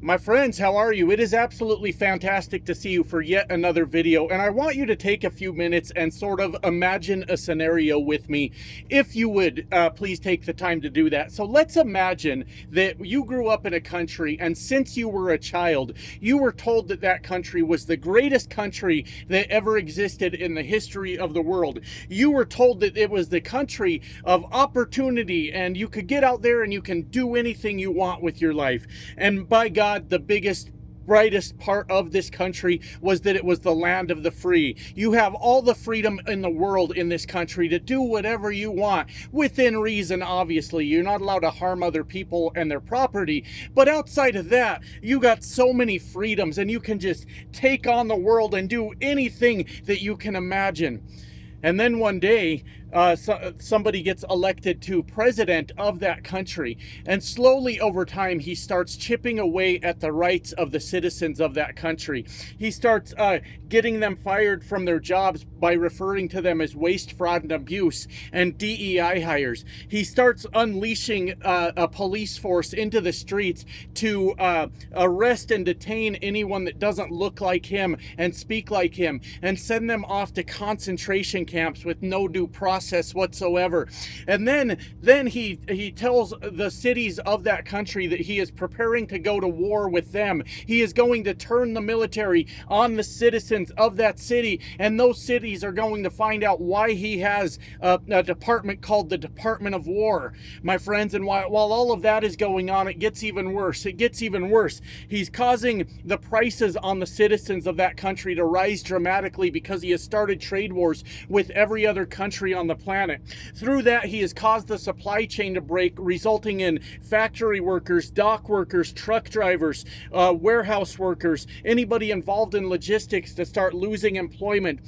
My friends, how are you? It is absolutely fantastic to see you for yet another video, and I want you to take a few minutes and sort of imagine a scenario with me. If you would, please take the time to do that. So let's imagine that you grew up in a country, and since you were a child, you were told that that country was the greatest country that ever existed in the history of the world. You were told that it was the country of opportunity, and you could get out there and you can do anything you want with your life. And by God, the biggest, brightest part of this country was that it was the land of the free. You have all the freedom in the world in this country to do whatever you want, within reason, obviously. You're not allowed to harm other people and their property, but outside of that, you got so many freedoms, and you can just take on the world and do anything that you can imagine. And then one day, somebody gets elected to president of that country, and slowly over time he starts chipping away at the rights of the citizens of that country. He starts getting them fired from their jobs by referring to them as waste, fraud, and abuse, and DEI hires. He starts unleashing a police force into the streets to arrest and detain anyone that doesn't look like him and speak like him, and send them off to concentration camps with no due process whatsoever. And then he tells the cities of that country that he is preparing to go to war with them. He is going to turn the military on the citizens of that city, and those cities are going to find out why he has a department called the Department of War, my friends. And while all of that is going on, it gets even worse. It gets even worse. He's causing the prices on the citizens of that country to rise dramatically because he has started trade wars with every other country on the planet. Through that, he has caused the supply chain to break, resulting in factory workers, dock workers, truck drivers, warehouse workers, anybody involved in logistics to start losing employment,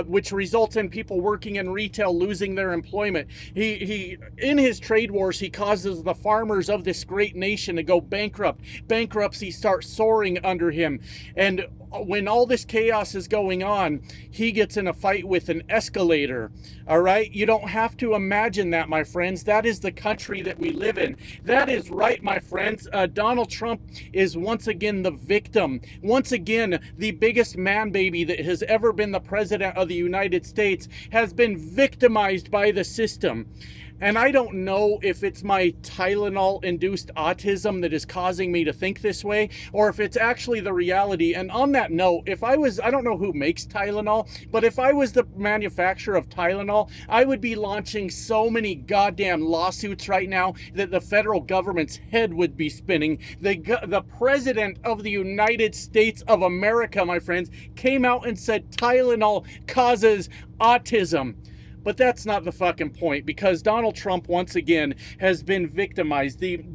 which results in people working in retail losing their employment. He in his trade wars, he causes the farmers of this great nation to go bankrupt. Bankruptcy starts soaring under him. And when all this chaos is going on, he gets in a fight with an escalator. All right? You don't have to imagine that, my friends. That is the country that we live in. That is right, my friends. Donald Trump is once again the victim. Once again, the biggest man baby that has ever been the president of the United States has been victimized by the system. And I don't know if it's my Tylenol-induced autism that is causing me to think this way, or if it's actually the reality. And on that note, I don't know who makes Tylenol, but if I was the manufacturer of Tylenol, I would be launching so many goddamn lawsuits right now that the federal government's head would be spinning. The president of the United States of America, my friends, came out and said Tylenol causes autism. But that's not the fucking point, because Donald Trump once again has been victimized. An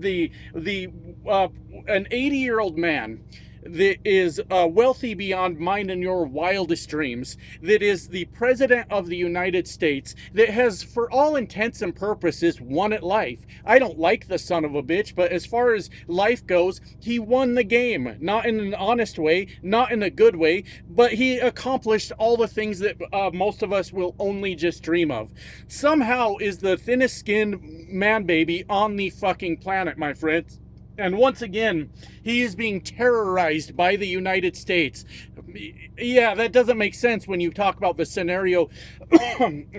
80-year-old man that is wealthy beyond mine and your wildest dreams, that is the president of the United States, that has, for all intents and purposes, won at life. I don't like the son of a bitch, but as far as life goes, he won the game. Not in an honest way, not in a good way, but he accomplished all the things that most of us will only just dream of. Somehow is the thinnest skinned man baby on the fucking planet, my friends. And once again, he is being terrorized by the United States. Yeah, that doesn't make sense when you talk about the scenario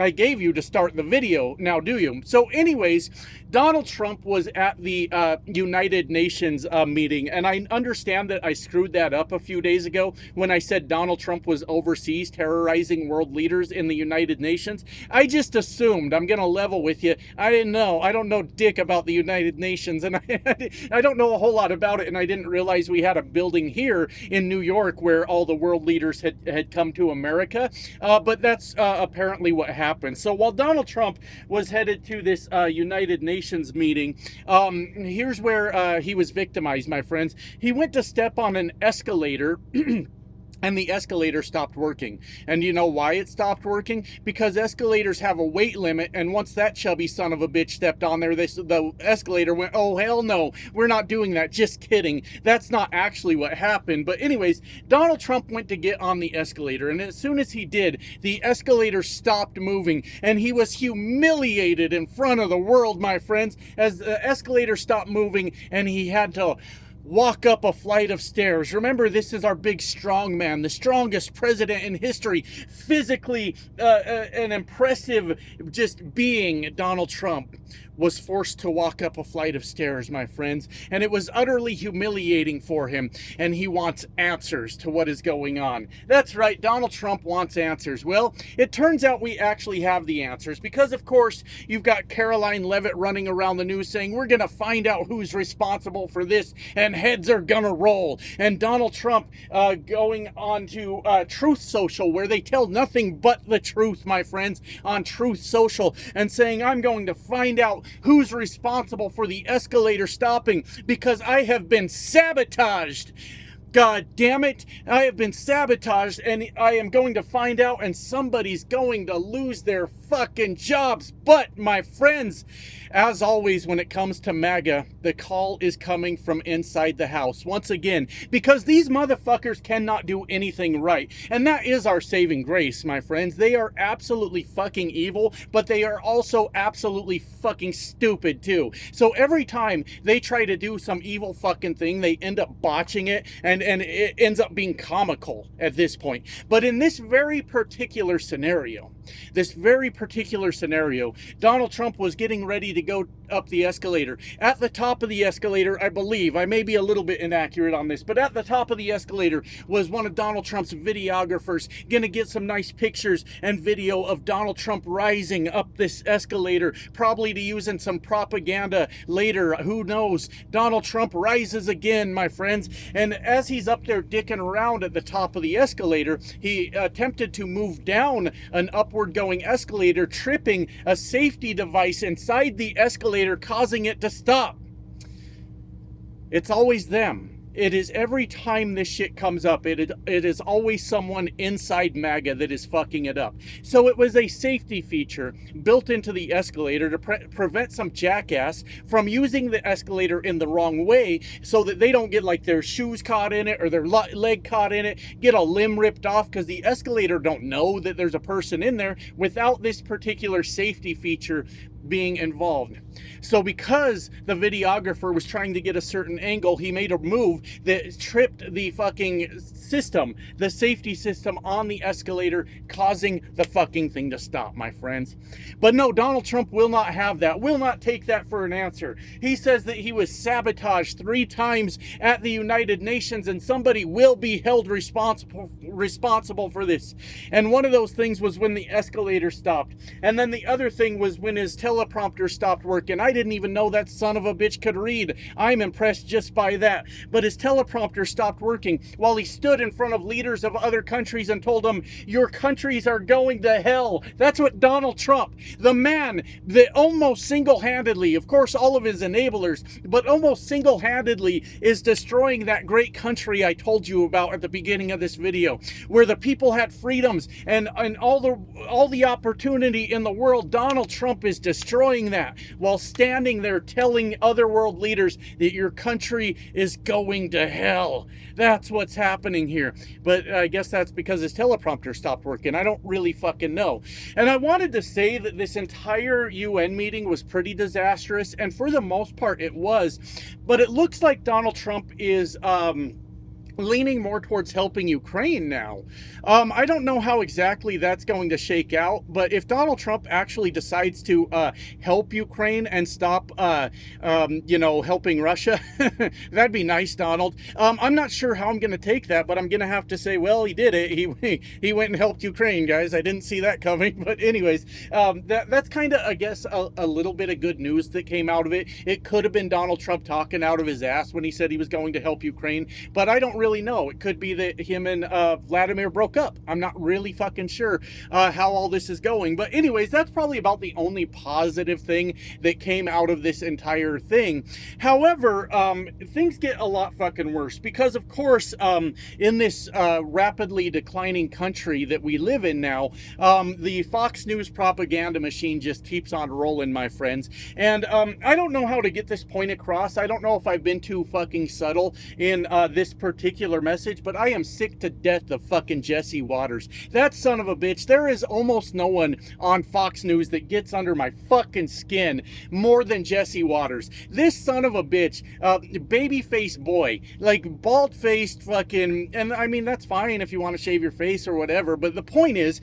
I gave you to start the video, now do you? So anyways, Donald Trump was at the United Nations meeting, and I understand that I screwed that up a few days ago when I said Donald Trump was overseas terrorizing world leaders in the United Nations. I just assumed. I'm going to level with you. I didn't know. I don't know dick about the United Nations, and I don't know a whole lot about it, and I didn't realize we had a building here in New York where all the world leaders had come to America, but that's apparently what happened. So while Donald Trump was headed to this United Nations meeting, here's where he was victimized, my friends. He went to step on an escalator and the escalator stopped working. And you know why it stopped working? Because escalators have a weight limit, and once that chubby son of a bitch stepped on there, the escalator went, oh, hell no, we're not doing that. Just kidding. That's not actually what happened. But anyways, Donald Trump went to get on the escalator, and as soon as he did, the escalator stopped moving, and he was humiliated in front of the world, my friends, as the escalator stopped moving, and he had to walk up a flight of stairs. Remember, this is our big strong man, the strongest president in history, physically an impressive just being. Donald Trump was forced to walk up a flight of stairs, my friends, and it was utterly humiliating for him, and he wants answers to what is going on. That's right, Donald Trump wants answers. Well, it turns out we actually have the answers, because of course you've got Caroline Leavitt running around the news saying we're gonna find out who's responsible for this and heads are gonna roll, and Donald Trump going on to Truth Social, where they tell nothing but the truth, my friends, on Truth Social, and saying I'm going to find out who's responsible for the escalator stopping because I have been sabotaged. God damn it, I have been sabotaged, and I am going to find out, and somebody's going to lose their fucking jobs. But, my friends, as always, when it comes to MAGA, the call is coming from inside the house. Once again, because these motherfuckers cannot do anything right. And that is our saving grace, my friends. They are absolutely fucking evil, but they are also absolutely fucking stupid, too. So every time they try to do some evil fucking thing, they end up botching it, and it ends up being comical at this point. But in this very particular scenario, Donald Trump was getting ready to go up the escalator. At the top of the escalator, I believe, I may be a little bit inaccurate on this, but at the top of the escalator was one of Donald Trump's videographers gonna get some nice pictures and video of Donald Trump rising up this escalator, probably to use in some propaganda later, who knows. Donald Trump rises again, my friends, and as he's up there dicking around at the top of the escalator, he attempted to move down an upward going escalator, tripping a safety device inside the escalator, causing it to stop. It's always them. It is every time this shit comes up, it is always someone inside MAGA that is fucking it up. So it was a safety feature built into the escalator to prevent some jackass from using the escalator in the wrong way, so that they don't get like their shoes caught in it or their leg caught in it, get a limb ripped off, because the escalator don't know that there's a person in there without this particular safety feature being involved. So because the videographer was trying to get a certain angle, he made a move that tripped the fucking system, the safety system on the escalator, causing the fucking thing to stop, my friends. But no, Donald Trump will not have that, will not take that for an answer. He says that he was sabotaged 3 times at the United Nations, and somebody will be held responsible for this. And one of those things was when the escalator stopped. And then the other thing was when his teleprompter stopped working. I didn't even know that son of a bitch could read. I'm impressed just by that. But his teleprompter stopped working while he stood in front of leaders of other countries and told them, your countries are going to hell. That's what Donald Trump, the man that almost single-handedly, of course all of his enablers, but almost single-handedly is destroying that great country I told you about at the beginning of this video, where the people had freedoms and all the opportunity in the world. Donald Trump is destroying that while standing there telling other world leaders that your country is going to hell. That's what's happening here. But I guess that's because his teleprompter stopped working. I don't really fucking know. And I wanted to say that this entire UN meeting was pretty disastrous, and for the most part it was. But it looks like Donald Trump is leaning more towards helping Ukraine now. I don't know how exactly that's going to shake out, but if Donald Trump actually decides to help Ukraine and stop, helping Russia, that'd be nice, Donald. I'm not sure how I'm going to take that, but I'm going to have to say, well, he did it. He went and helped Ukraine, guys. I didn't see that coming. But anyways, that's kind of, I guess, a little bit of good news that came out of it. It could have been Donald Trump talking out of his ass when he said he was going to help Ukraine, but I don't really know. It could be that him and Vladimir broke up. I'm not really fucking sure how all this is going. But anyways, that's probably about the only positive thing that came out of this entire thing. However, things get a lot fucking worse because, of course, in this rapidly declining country that we live in now, the Fox News propaganda machine just keeps on rolling, my friends. And I don't know how to get this point across. I don't know if I've been too fucking subtle in this particular particular message, but I am sick to death of fucking Jesse Waters. That son of a bitch. There is almost no one on Fox News that gets under my fucking skin more than Jesse Waters. This son of a bitch, baby-faced boy, like bald-faced fucking, and I mean, that's fine if you want to shave your face or whatever, but the point is,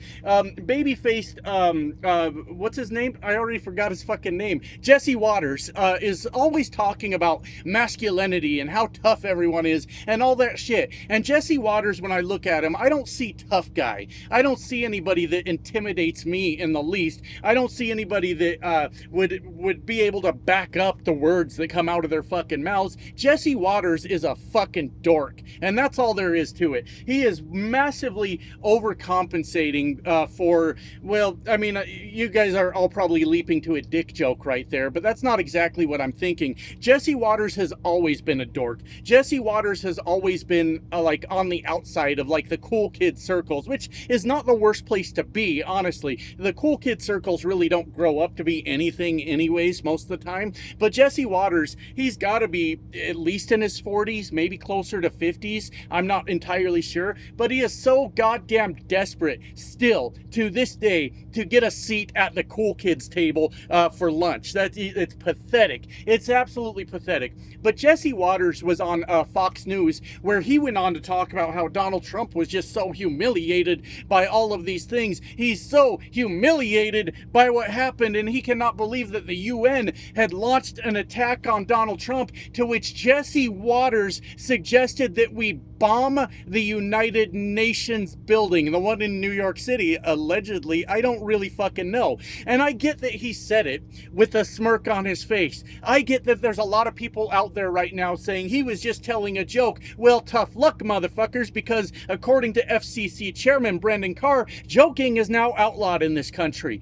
baby-faced, what's his name? I already forgot his fucking name. Jesse Waters is always talking about masculinity and how tough everyone is and all that shit. And Jesse Waters, when I look at him, I don't see tough guy. I don't see anybody that intimidates me in the least. I don't see anybody that would be able to back up the words that come out of their fucking mouths. Jesse Waters is a fucking dork, and that's all there is to it. He is massively overcompensating for, well, I mean, you guys are all probably leaping to a dick joke right there, but that's not exactly what I'm thinking. Jesse Waters has always been a dork. Jesse Waters has always been like on the outside of like the cool kid circles, which is not the worst place to be, honestly. The cool kid circles really don't grow up to be anything anyways most of the time, but Jesse Waters, he's got to be at least in his 40s, maybe closer to 50s. I'm not entirely sure, but he is so goddamn desperate still to this day to get a seat at the cool kids table for lunch. It's pathetic. It's absolutely pathetic. But Jesse Waters was on Fox News, where he went on to talk about how Donald Trump was just so humiliated by all of these things. He's so humiliated by what happened, and he cannot believe that the UN had launched an attack on Donald Trump, to which Jesse Waters suggested that we bomb the United Nations building, the one in New York City, allegedly. I don't really fucking know. And I get that he said it with a smirk on his face. I get that there's a lot of people out there right now saying he was just telling a joke. Well, tough luck, motherfuckers, because according to FCC Chairman Brendan Carr, joking is now outlawed in this country.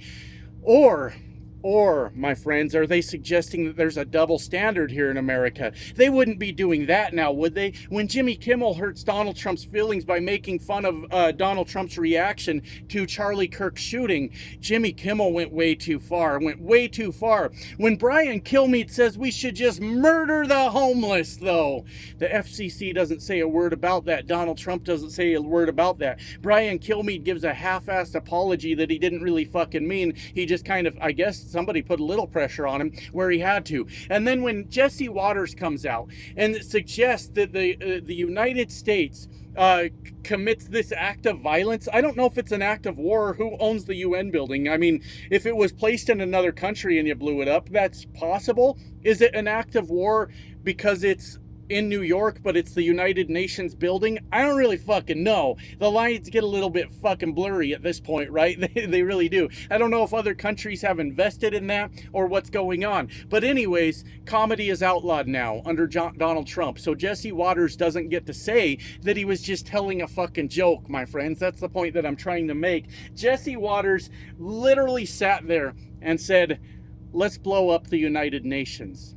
Or, my friends, are they suggesting that there's a double standard here in America? They wouldn't be doing that now, would they? When Jimmy Kimmel hurts Donald Trump's feelings by making fun of Donald Trump's reaction to Charlie Kirk's shooting, Jimmy Kimmel went way too far, When Brian Kilmeade says we should just murder the homeless, though, the FCC doesn't say a word about that. Donald Trump doesn't say a word about that. Brian Kilmeade gives a half-assed apology that he didn't really fucking mean. He just kind of, I guess, somebody put a little pressure on him where he had to. And then when Jesse Waters comes out and suggests that the United States commits this act of violence, I don't know if it's an act of war or who owns the UN building. I mean, if it was placed in another country and you blew it up, that's possible. Is it an act of war because it's in New York, but it's the United Nations building? I don't really fucking know. The lines get a little bit fucking blurry at this point, right? They really do. I don't know if other countries have invested in that or what's going on. But anyways, comedy is outlawed now under Donald Trump. So Jesse Waters doesn't get to say that he was just telling a fucking joke, my friends. That's the point that I'm trying to make. Jesse Waters literally sat there and said, let's blow up the United Nations.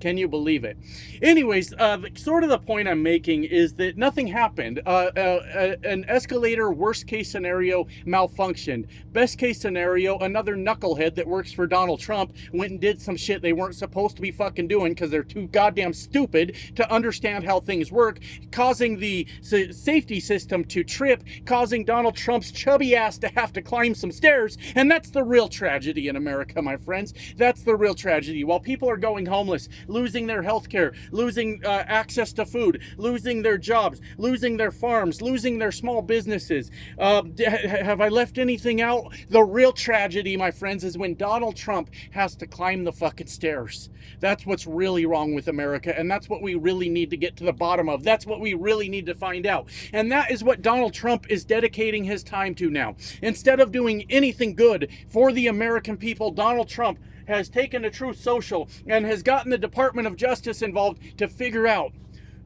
Can you believe it? Anyways, sort of the point I'm making is that nothing happened. An escalator, worst case scenario, malfunctioned. Best case scenario, another knucklehead that works for Donald Trump went and did some shit they weren't supposed to be fucking doing because they're too goddamn stupid to understand how things work, causing the safety system to trip, causing Donald Trump's chubby ass to have to climb some stairs. And that's the real tragedy in America, my friends. That's the real tragedy. While people are going homeless, losing their health care, losing access to food, losing their jobs, losing their farms, losing their small businesses. Have I left anything out? The real tragedy, my friends, is when Donald Trump has to climb the fucking stairs. That's what's really wrong with America, and that's what we really need to get to the bottom of. That's what we really need to find out. And that is what Donald Trump is dedicating his time to now. Instead of doing anything good for the American people, Donald Trump has taken a Truth Social and has gotten the Department of Justice involved to figure out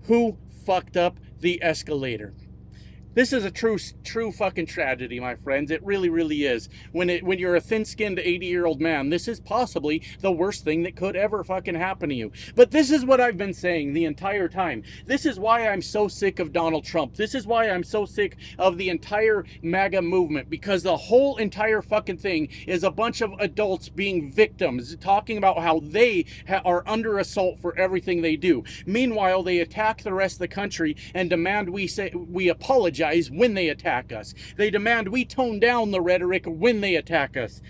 who fucked up the escalator. This is a true fucking tragedy, my friends. It really, really is. When you're a thin-skinned 80-year-old man, this is possibly the worst thing that could ever fucking happen to you. But this is what I've been saying the entire time. This is why I'm so sick of Donald Trump. This is why I'm so sick of the entire MAGA movement, because the whole entire fucking thing is a bunch of adults being victims, talking about how they are under assault for everything they do. Meanwhile, they attack the rest of the country and demand we apologize when they attack us. They demand we tone down the rhetoric when they attack us.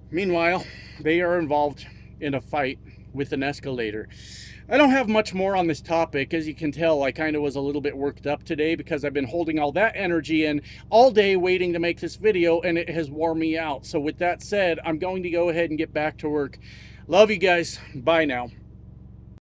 Meanwhile, they are involved in a fight with an escalator. I don't have much more on this topic. As you can tell, I kind of was a little bit worked up today because I've been holding all that energy in all day waiting to make this video, and it has worn me out. So with that said, I'm going to go ahead and get back to work. Love you guys. Bye now.